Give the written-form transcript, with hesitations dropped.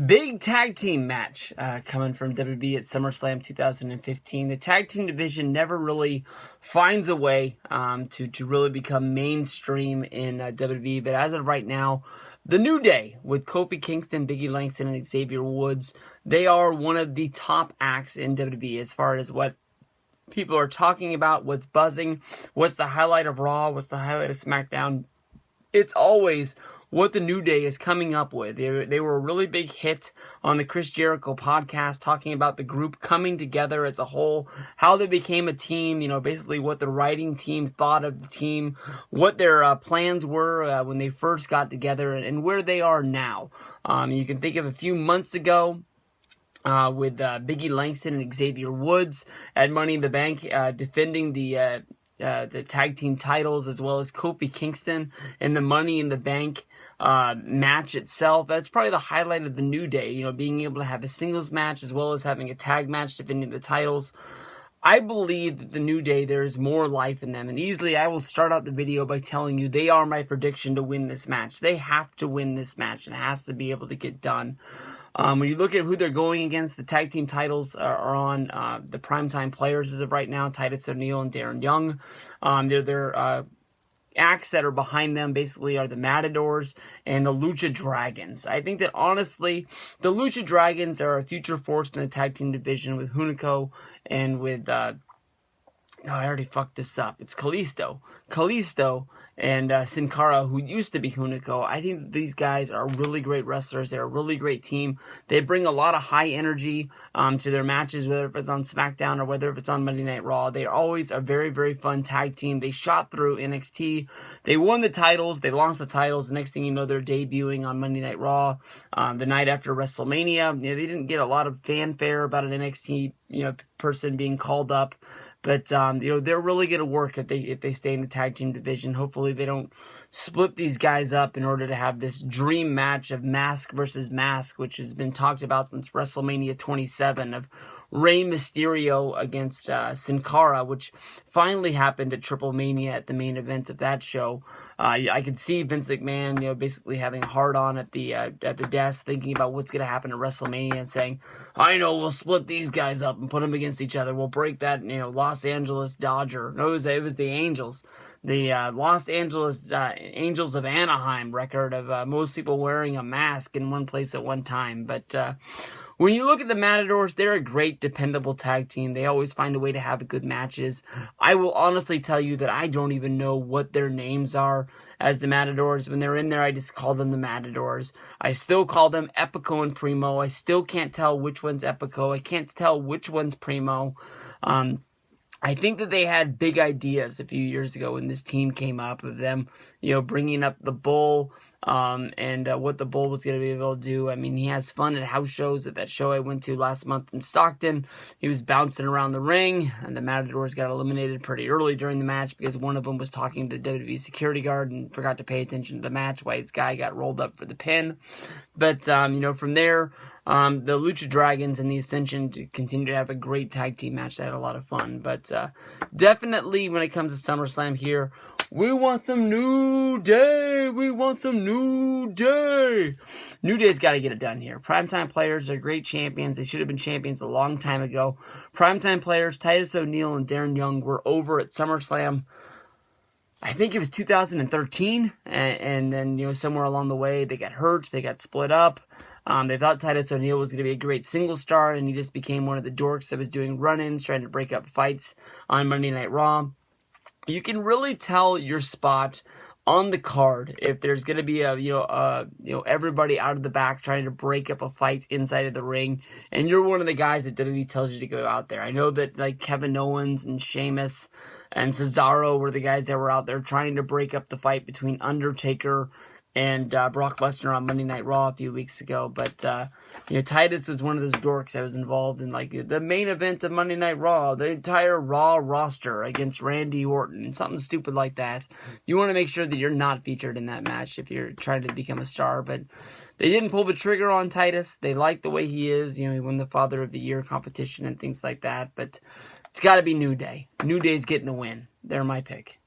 Big tag team match coming from WWE at SummerSlam 2015. The tag team division never really finds a way to really become mainstream in WWE, but as of right now, the New Day with Kofi Kingston, Biggie Langston, and Xavier Woods, they are one of the top acts in WWE as far as what people are talking about, what's buzzing, what's the highlight of Raw, what's the highlight of SmackDown. It's always what the New Day is coming up with. They were a really big hit on the Chris Jericho podcast, talking about the group coming together as a whole, how they became a team, basically what the writing team thought of the team, what their plans were when they first got together, and where they are now. You can think of a few months ago, with Biggie Langston and Xavier Woods at Money in the Bank, defending the tag team titles, as well as Kofi Kingston in the Money in the Bank match itself. That's probably the highlight of the New Day, being able to have a singles match as well as having a tag match defending the titles. I believe that the New Day, there is more life in them, and easily I will start out the video by telling you they are my prediction to win this match. They have to win this match. It has to be able to get done. When you look at who they're going against, the tag team titles are on the primetime players as of right now, Titus O'Neil and Darren Young. Their acts that are behind them basically are the Matadors and the Lucha Dragons. I think that honestly, the Lucha Dragons are a future force in the tag team division with Hunico and with... No, I already fucked this up. It's Kalisto and Sin Cara, who used to be Hunico. I think that these guys are really great wrestlers. They're a really great team. They bring a lot of high energy to their matches, whether if it's on SmackDown or whether if it's on Monday Night Raw. They're always a very, very fun tag team. They shot through NXT. They won the titles. They lost the titles. The next thing you know, they're debuting on Monday Night Raw the night after WrestleMania. They didn't get a lot of fanfare about an NXT person being called up. But, they're really going to work if they stay in the tag team division. Hopefully they don't split these guys up in order to have this dream match of mask versus mask, which has been talked about since WrestleMania 27, of Rey Mysterio against Sin Cara, which finally happened at Triple Mania at the main event of that show. I could see Vince McMahon, basically having a hard on at the desk, thinking about what's going to happen at WrestleMania and saying, I know, we'll split these guys up and put them against each other. We'll break that, Los Angeles Dodger. No, it was the Angels. The Los Angeles Angels of Anaheim record of most people wearing a mask in one place at one time. But when you look at the Matadors, they're a great, dependable tag team. They always find a way to have good matches. I will honestly tell you that I don't even know what their names are as the Matadors. When they're in there, I just call them the Matadors. I still call them Epico and Primo. I still can't tell which one's Epico. I can't tell which one's Primo. I think that they had big ideas a few years ago when this team came up, of them, bringing up the Bull, and what the Bull was going to be able to do. I mean, he has fun at house shows. At that show I went to last month in Stockton, he was bouncing around the ring, and the Matadors got eliminated pretty early during the match because one of them was talking to WWE security guard and forgot to pay attention to the match. White's guy got rolled up for the pin. But, from there, the Lucha Dragons and the Ascension to continue to have a great tag team match. They had a lot of fun. But definitely when it comes to SummerSlam here, we want some New Day. We want some New Day. New Day's got to get it done here. Primetime players are great champions. They should have been champions a long time ago. Primetime players, Titus O'Neil and Darren Young, were over at SummerSlam. I think it was 2013. And then, somewhere along the way, they got hurt. They got split up. They thought Titus O'Neil was going to be a great single star, and he just became one of the dorks that was doing run-ins, trying to break up fights on Monday Night Raw. You can really tell your spot on the card if there's going to be everybody out of the back trying to break up a fight inside of the ring, and you're one of the guys that WWE tells you to go out there. I know that like Kevin Owens and Sheamus and Cesaro were the guys that were out there trying to break up the fight between Undertaker and Brock Lesnar on Monday Night Raw a few weeks ago. But, Titus was one of those dorks that was involved in, the main event of Monday Night Raw, the entire Raw roster against Randy Orton, something stupid like that. You want to make sure that you're not featured in that match if you're trying to become a star. But they didn't pull the trigger on Titus. They like the way he is. He won the Father of the Year competition and things like that. But it's got to be New Day. New Day's getting the win. They're my pick.